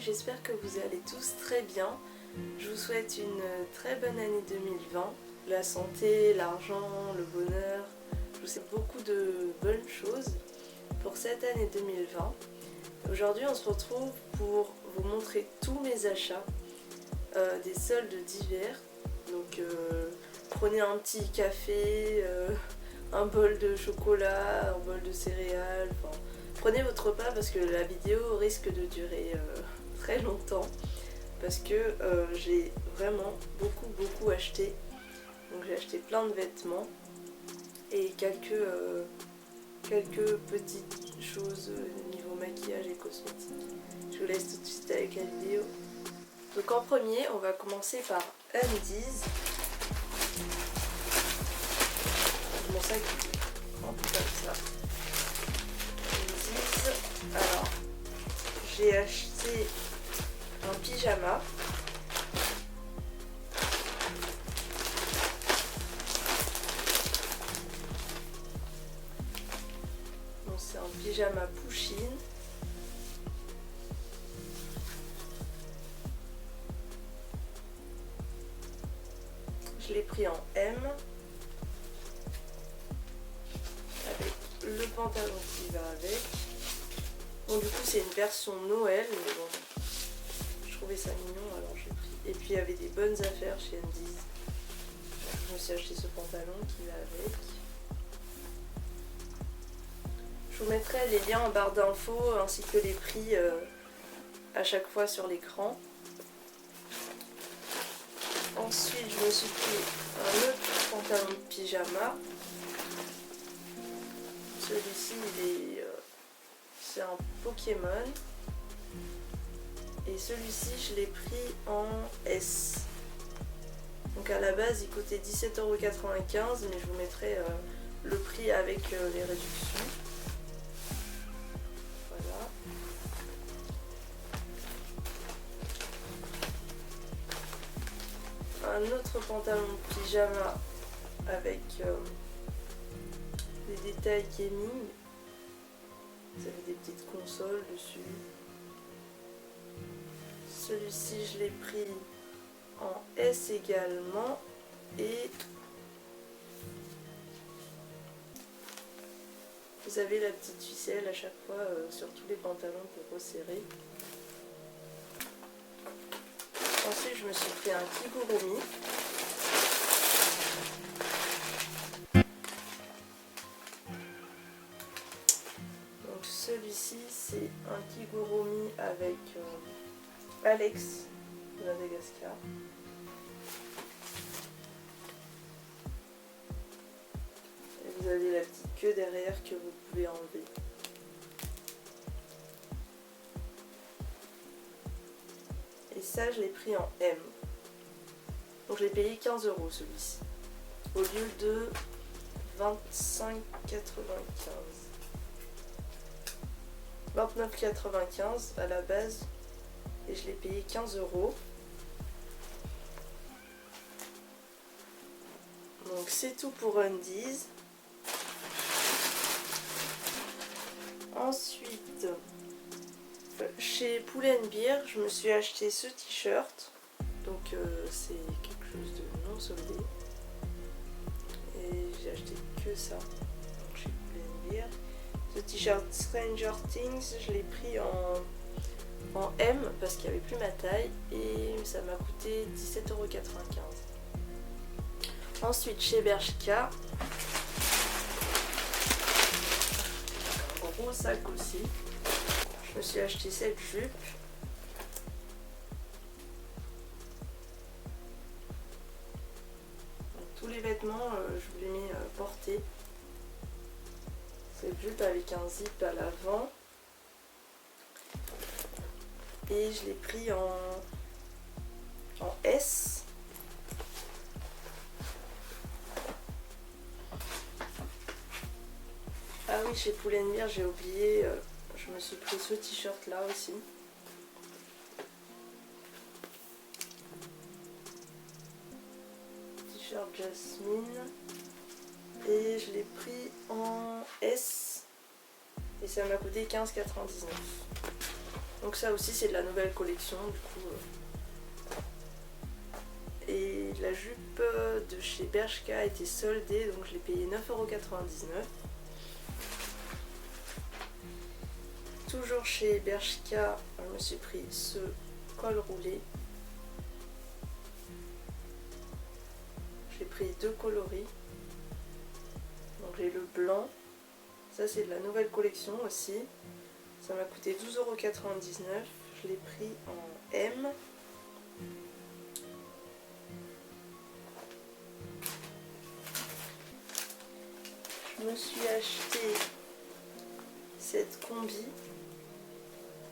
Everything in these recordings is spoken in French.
j'espère que vous allez tous très bien. Je vous souhaite une très bonne année 2020. La santé, l'argent, le bonheur. Je vous souhaite beaucoup de bonnes choses pour cette année 2020. Aujourd'hui on se retrouve pour vous montrer tous mes achats des soldes d'hiver. Donc prenez un petit café, un bol de chocolat, un bol de céréales, enfin, prenez votre repas parce que la vidéo risque de durer très longtemps parce que j'ai vraiment beaucoup acheté. Donc j'ai acheté plein de vêtements et quelques petites choses niveau maquillage et cosmétiques. Je vous laisse tout de suite avec la vidéo. Donc en premier on va commencer par Undies. Mon sac en tout comme ça. Undies. Alors j'ai acheté un pyjama. Donc c'est un pyjama push-in. Je l'ai pris en M. Avec le pantalon qui va avec. Bon du coup c'est une version Noël, mais bon, je trouvais ça mignon alors j'ai pris. Et puis il y avait des bonnes affaires chez Undies. Je me suis acheté ce pantalon qui va avec. Je vous mettrai les liens en barre d'infos ainsi que les prix à chaque fois sur l'écran. Ensuite je me suis pris un autre pantalon de pyjama. Celui-ci c'est un Pokémon. Et celui-ci je l'ai pris en S. Donc à la base il coûtait 17,95 €, mais je vous mettrai le prix avec les réductions. Voilà. Un autre pantalon de pyjama avec des détails gaming. Vous avez des petites consoles dessus. Celui-ci je l'ai pris en S également. Et vous avez la petite ficelle à chaque fois sur tous les pantalons pour resserrer. Ensuite je me suis pris un kigurumi. Donc celui-ci c'est un kigurumi avec Alex de Madagascar. Et vous avez la petite queue derrière que vous pouvez enlever. Et ça je l'ai pris en M. Donc je l'ai payé 15 € celui-ci. Au lieu de 25,95. 29,95 à la base. Et je l'ai payé 15 €. Donc c'est tout pour Undies. Ensuite, chez Pull&Bear, je me suis acheté ce t-shirt. Donc c'est quelque chose de non soldé. Et j'ai acheté que ça. Donc chez Pull&Bear. Ce t-shirt Stranger Things, je l'ai pris en M parce qu'il n'y avait plus ma taille et ça m'a coûté 17,95 €. Ensuite chez Bershka, un gros sac aussi. Je me suis acheté cette jupe. Donc, tous les vêtements je vous les mets portés. Cette jupe avec un zip à l'avant. Et je l'ai pris en S. Ah oui, chez Pull&Bear, j'ai oublié, je me suis pris ce t-shirt là aussi. T-shirt Jasmine. Et je l'ai pris en S. Et ça m'a coûté 15,99 €. Donc ça aussi c'est de la nouvelle collection du coup. Et la jupe de chez Bershka a été soldée, donc je l'ai payé 9,99 €. Toujours chez Bershka, je me suis pris ce col roulé. J'ai pris 2 coloris. Donc j'ai le blanc. Ça c'est de la nouvelle collection aussi. Ça m'a coûté 12,99 €. Je l'ai pris en M. Je me suis acheté cette combi.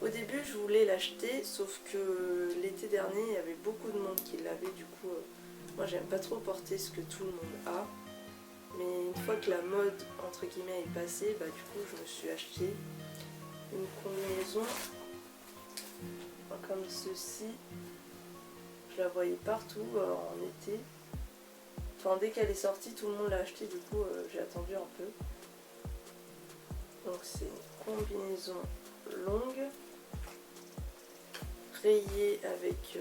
Au début je voulais l'acheter, sauf que l'été dernier il y avait beaucoup de monde qui l'avait, du coup moi j'aime pas trop porter ce que tout le monde a. Mais une fois que la mode entre guillemets est passée, du coup je me suis acheté une combinaison comme ceci. Je la voyais partout en été. Enfin dès qu'elle est sortie tout le monde l'a acheté, du coup j'ai attendu un peu. Donc c'est une combinaison longue, rayée avec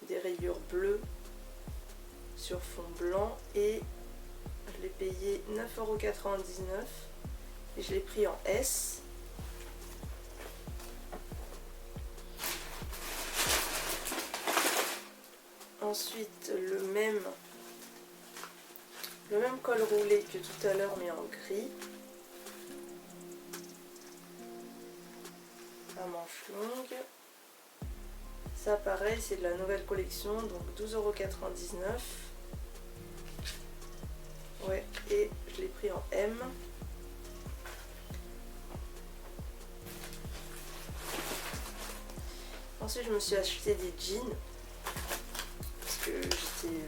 des rayures bleues sur fond blanc, et je l'ai payé 9,99 € et je l'ai pris en S. Ensuite le même col roulé que tout à l'heure mais en gris, à manches longues. Ça pareil c'est de la nouvelle collection, donc 12,99 €. Ouais, et je l'ai pris en M. Ensuite je me suis acheté des jeans parce que j'étais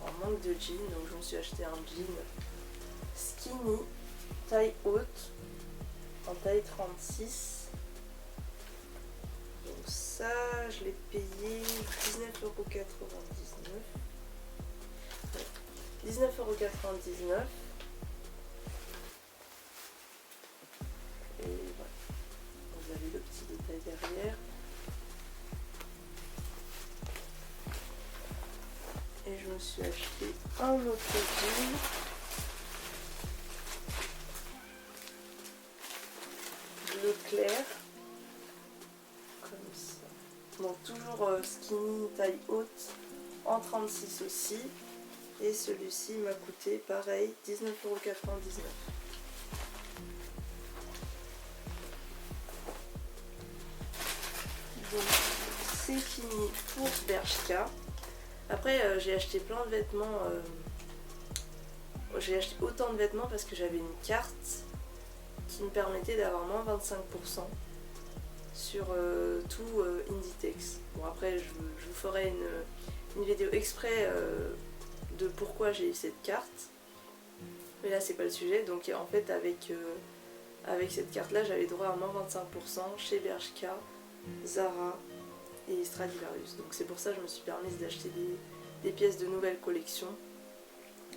en manque de jeans, donc je me suis acheté un jean skinny taille haute en taille 36. Donc ça je l'ai payé 19,99 €. Ouais, 19,99 €. Et voilà, vous avez le petit détail derrière. Et je me suis acheté un autre jean bleu clair, comme ça. Donc toujours skinny taille haute en 36 aussi. Et celui-ci m'a coûté pareil 19,99 €. Donc c'est fini pour Bershka. Après j'ai acheté plein de vêtements. J'ai acheté autant de vêtements parce que j'avais une carte qui me permettait d'avoir moins 25% sur tout Inditex. Bon après je vous ferai une vidéo exprès de pourquoi j'ai eu cette carte. Mais là c'est pas le sujet. Donc en fait avec cette carte là j'avais droit à moins 25% chez Bershka, Zara et Stradivarius. Donc c'est pour ça que je me suis permise d'acheter des pièces de nouvelle collection,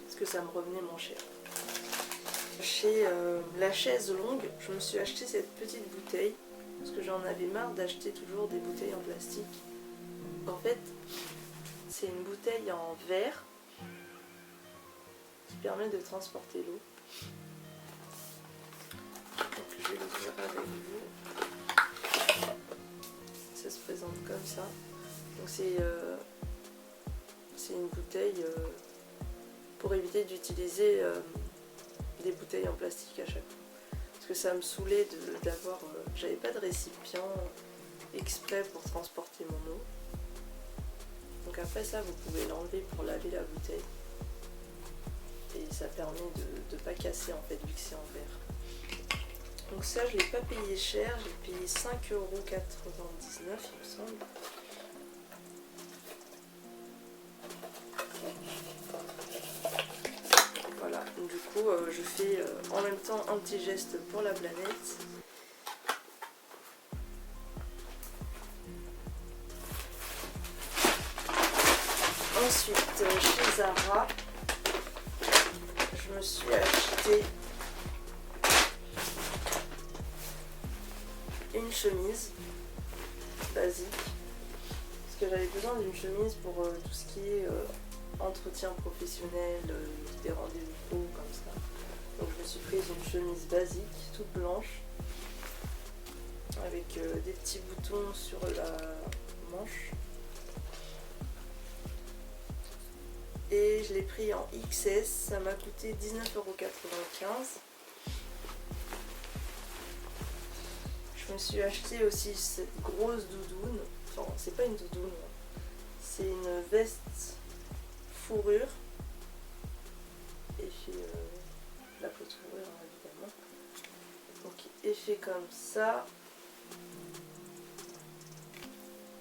parce que ça me revenait moins cher. Chez la chaise longue, je me suis acheté cette petite bouteille parce que j'en avais marre d'acheter toujours des bouteilles en plastique. En fait c'est une bouteille en verre qui permet de transporter l'eau. Donc je vais l'ouvrir avec vous. Ça se présente comme ça. Donc c'est une bouteille pour éviter d'utiliser des bouteilles en plastique à chaque fois. Parce que ça me saoulait d'avoir... j'avais pas de récipient exprès pour transporter mon eau. Donc après ça, vous pouvez l'enlever pour laver la bouteille. Et ça permet de ne pas casser en fait, vu que c'est en verre. Donc ça, je l'ai pas payé cher, j'ai payé 5,99 € il me semble. Voilà, du coup je fais en même temps un petit geste pour la planète. Ensuite, chez Zara, je me suis acheté une chemise basique. Parce que j'avais besoin d'une chemise pour tout ce qui est entretien professionnel, des rendez-vous pro comme ça. Donc je me suis prise une chemise basique, toute blanche, avec des petits boutons sur la manche. Et je l'ai pris en XS, ça m'a coûté 19,95 €. Je me suis acheté aussi cette grosse doudoune, enfin c'est pas une doudoune, c'est une veste fourrure, effet la peau de fourrure hein, évidemment, donc effet comme ça,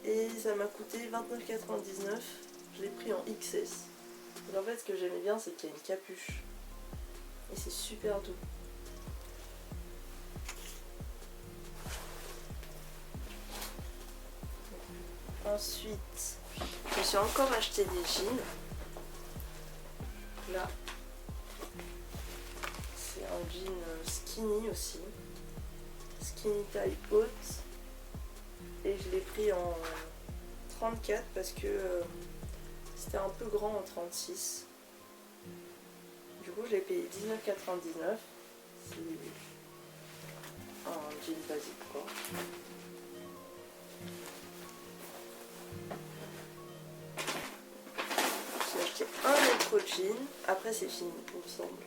et ça m'a coûté 29,99 €, je l'ai pris en XS. Donc en fait ce que j'aimais bien c'est qu'il y a une capuche, et c'est super doux. Ensuite, je me suis encore acheté des jeans. Là, c'est un jean skinny aussi. Skinny taille haute. Et je l'ai pris en 34 parce que c'était un peu grand en 36. Du coup, je l'ai payé 19,99 €. C'est un jean basique quoi. J'ai acheté un autre jean, après c'est fini il me semble.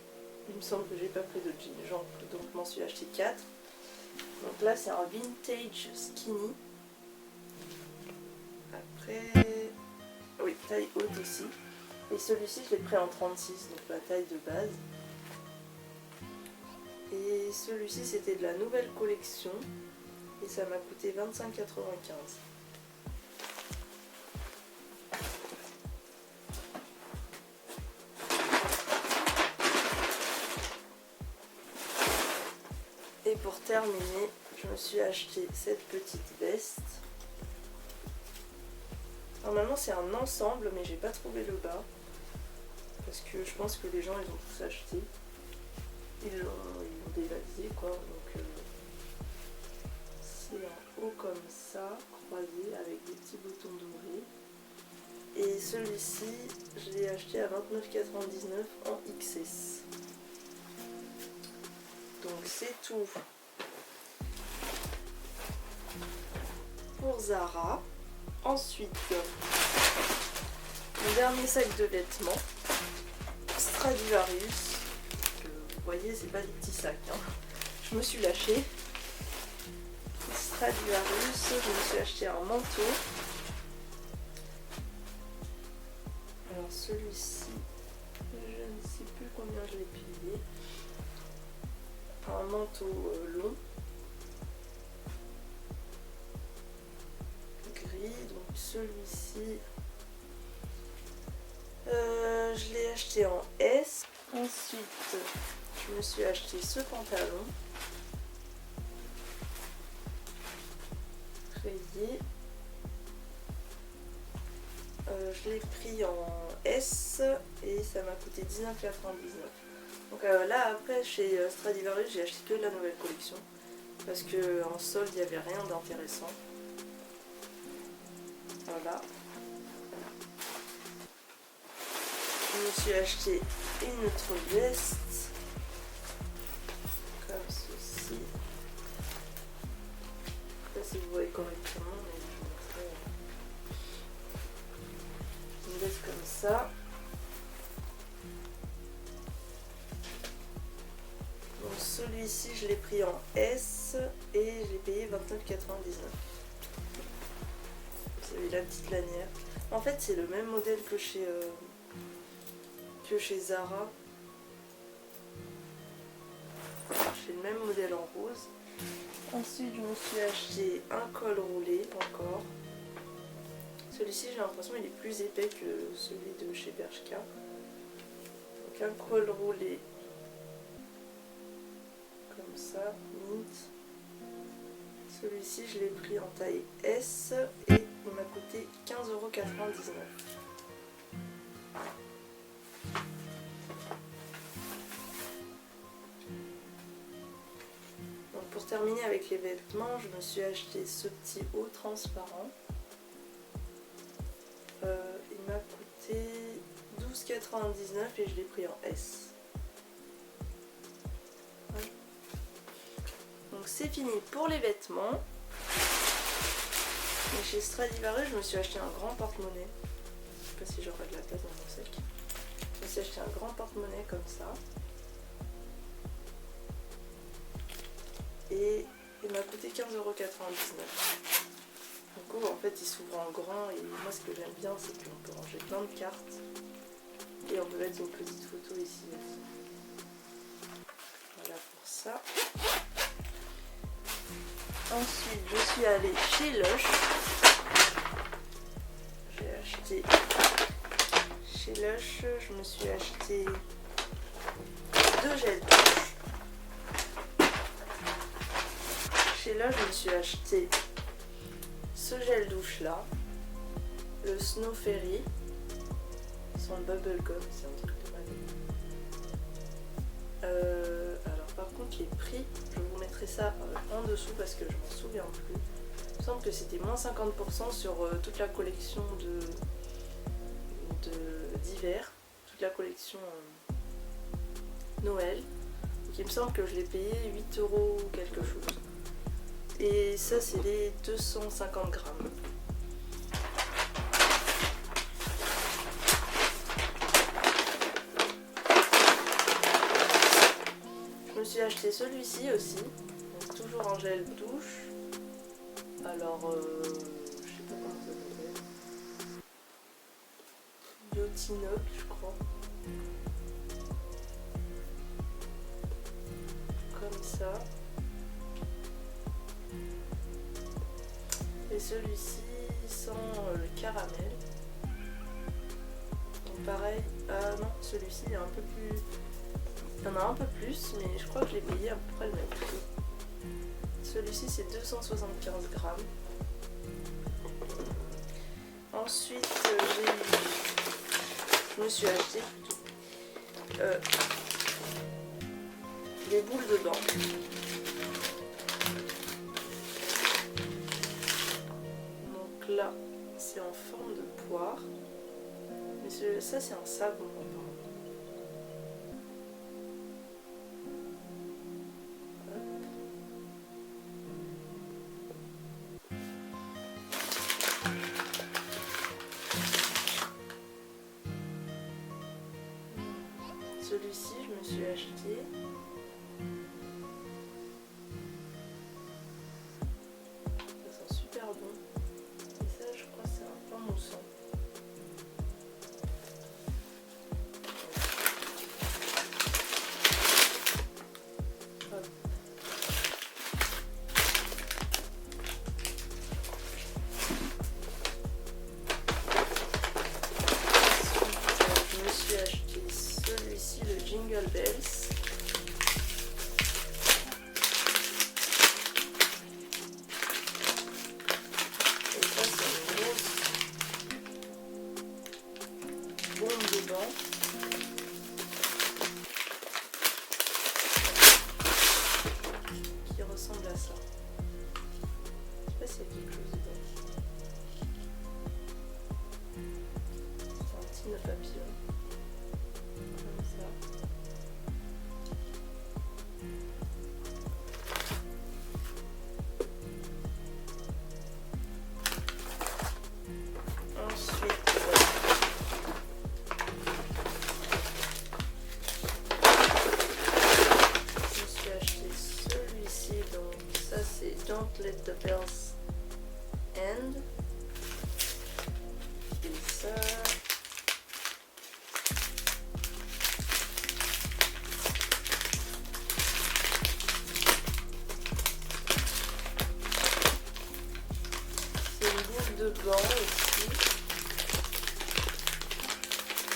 Il me semble que j'ai pas pris de jean, donc je m'en suis acheté 4. Donc là c'est un vintage skinny. Après, oui, taille haute aussi. Et celui-ci je l'ai pris en 36, donc la taille de base. Et celui-ci c'était de la nouvelle collection et ça m'a coûté 25,95 €. Et pour terminer, je me suis acheté cette petite veste. Normalement c'est un ensemble mais j'ai pas trouvé le bas. Parce que je pense que les gens ils ont tous acheté. Ils l'ont dévalisé quoi. Donc c'est en haut comme ça, croisé avec des petits boutons dorés. Et celui-ci, je l'ai acheté à 29,99 € en XS. Donc c'est tout pour Zara. Ensuite, mon dernier sac de vêtements, Stradivarius. Vous voyez, c'est pas des petits sacs. Hein. Je me suis lâchée. Stradivarius, je me suis acheté un manteau. Alors celui-ci, je ne sais plus combien je l'ai payé. Un manteau long, gris, donc celui-ci, je l'ai acheté en S. Ensuite, je me suis acheté ce pantalon, rayé. Je l'ai pris en S et ça m'a coûté 19,99 €. Donc là après chez Stradivarius j'ai acheté que de la nouvelle collection parce que en solde il n'y avait rien d'intéressant. Voilà. Je me suis acheté une autre veste comme ceci. Je ne sais pas si vous voyez correctement mais je vous montrerai une veste comme ça. Donc celui-ci je l'ai pris en S et je l'ai payé 29,99 €. Vous avez la petite lanière. En fait c'est le même modèle que chez Zara. J'ai le même modèle en rose. Ensuite je me suis acheté un col roulé encore. Celui-ci j'ai l'impression qu'il est plus épais que celui de chez Bershka. Donc un col roulé comme ça, mint. Celui-ci je l'ai pris en taille S et il m'a coûté 15,99 €. pour terminer avec les vêtements, je me suis acheté ce petit haut transparent. Il m'a coûté 12,99 et je l'ai pris en S. Ouais. Donc c'est fini pour les vêtements. Et chez Stradivarius, je me suis acheté un grand porte-monnaie. Je sais pas si j'aurai de la place dans mon sac. Je me suis acheté un grand porte-monnaie comme ça. Et il m'a coûté 15,99 €. Du coup, en fait, il s'ouvre en grand et moi, ce que j'aime bien, c'est qu'on peut ranger plein de cartes et on peut mettre une petite photo ici aussi. Voilà pour ça. Ensuite, je suis allée chez Lush. J'ai acheté chez Lush, je me suis acheté 2 gels douche. Chez Lush, je me suis acheté ce gel douche là, le Snow Fairy, son bubblegum, c'est un truc de malade. Alors par contre les prix, je vous mettrai ça en dessous parce que je m'en souviens plus. Il me semble que c'était moins 50% sur toute la collection d'hiver, toute la collection Noël. Donc il me semble que je l'ai payé 8 € quelque chose. Et ça c'est les 250 grammes. Je me suis acheté celui-ci aussi, donc toujours en gel douche. Alors je sais pas comment ça s'appelle. Biotinol je crois. Comme ça. Et celui-ci sent le caramel. Donc pareil, ah non, celui-ci il est un peu plus. Il y en a un peu plus, mais je crois que je l'ai payé à peu près le même prix. Celui-ci c'est 275 grammes. Ensuite je me suis acheté des boules de bain. Donc là c'est en forme de poire. Mais ça c'est un savon apparemment. Celui-ci, je me suis acheté. Ça sent super bon. Et ça, je crois que c'est un pain moussant. Hop. Ensuite, je me suis acheté celui-ci, le Jingle Bells. Et ça c'est une grosse bombe de bain. Qui ressemble à ça. Je sais pas s'il y a quelque chose dedans. C'est un petit nœud papillon. Comme ça. Ensuite, je me suis acheté celui-ci, donc ça c'est Don't Let the Bells End. Et ça. C'est une boule de bain aussi.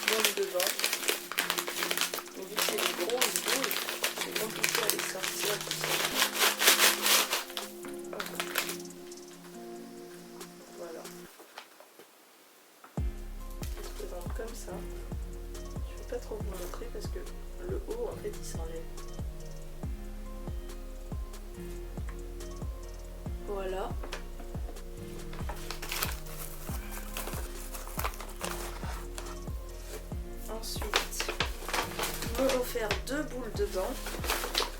Boule de bain. Mais vu que c'est des grosses boules, c'est compliqué à les sortir tout ça. Hop. Voilà. Elle se présente comme ça. Je ne vais pas trop vous montrer parce que le haut en fait il s'enlève. foule dedans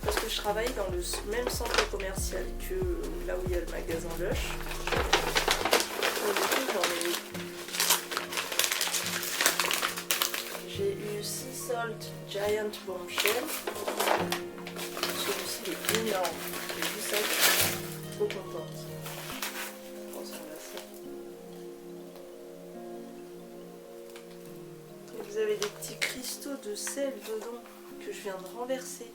parce que je travaille dans le même centre commercial que là où il y a le magasin Lush. Donc du coup j'ai eu Sea Salt Giant Bombshell. Celui-ci il est énorme. J'ai vu ça, je suis trop contente. Ça ressemble à ça. Et vous avez des petits cristaux de sel dedans que je viens de renverser.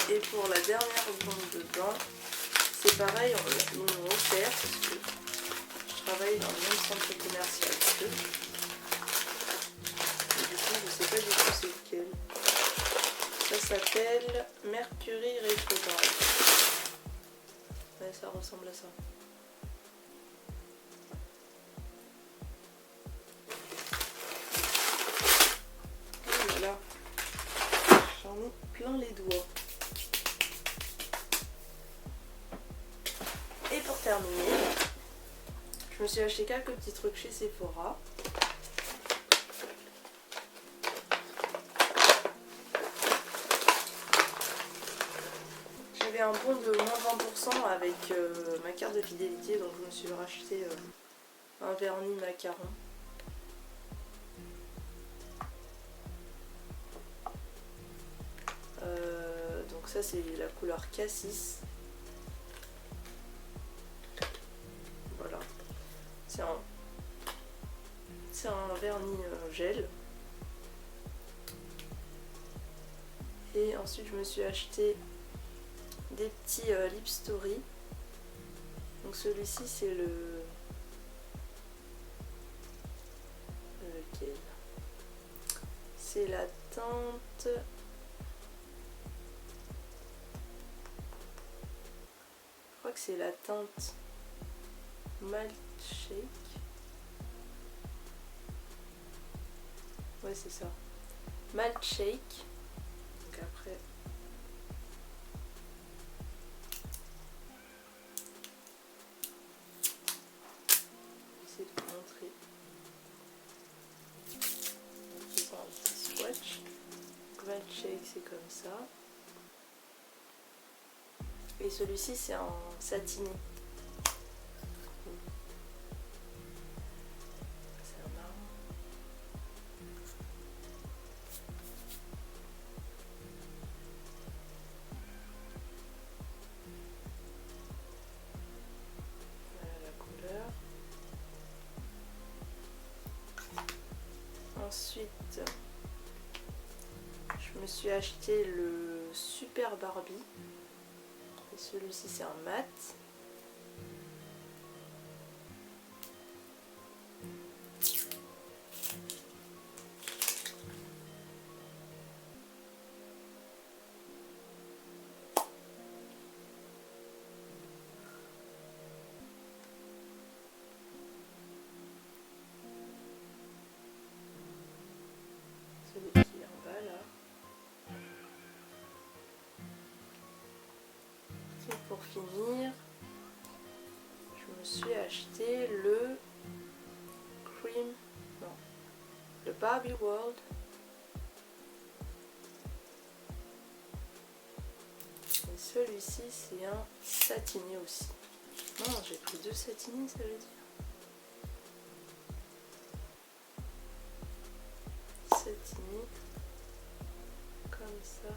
Et pour la dernière bombe dedans, c'est pareil, ils m'ont offert parce que je travaille dans le même centre commercial qu'eux. Et du coup, je sais pas du tout c'est lequel. Ça s'appelle Mercury Retrograde. Ouais, ça ressemble à ça. Et voilà. J'en ai plein les doigts. Et pour terminer, je me suis acheté quelques petits trucs chez Sephora. J'avais un bon de moins 20% avec ma carte de fidélité, donc je me suis racheté un vernis macaron. Donc ça c'est la couleur Cassis. Voilà. C'est un vernis gel. Et ensuite je me suis acheté des petits Lip Story. Donc celui-ci c'est lequel? C'est la teinte. Je crois que c'est la teinte Malt Shake. Ouais, c'est ça. Malt Shake. Donc après. J'essaie de vous montrer. En faisant un petit swatch. Malt Shake, c'est comme ça. Et celui-ci, c'est en satiné. C'est un marron. Voilà la couleur. Ensuite, je me suis acheté le Super Barbie. Et celui-ci, c'est un mat. Celui qui est en bas là. Et pour finir, je me suis acheté le le Barbie World. Et celui-ci, c'est un satiné aussi. Non, j'ai pris deux satinés, ça veut dire. Satiné, comme ça.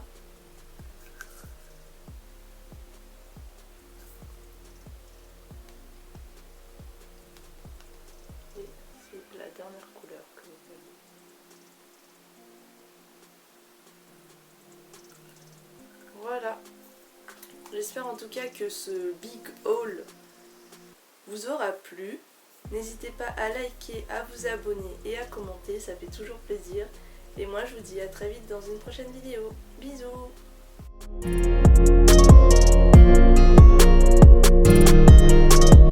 Et c'est la dernière couleur que vous voyez. Voilà. J'espère en tout cas que ce big haul vous aura plu. N'hésitez pas à liker, à vous abonner et à commenter, ça fait toujours plaisir. Et moi je vous dis à très vite dans une prochaine vidéo. Bisous!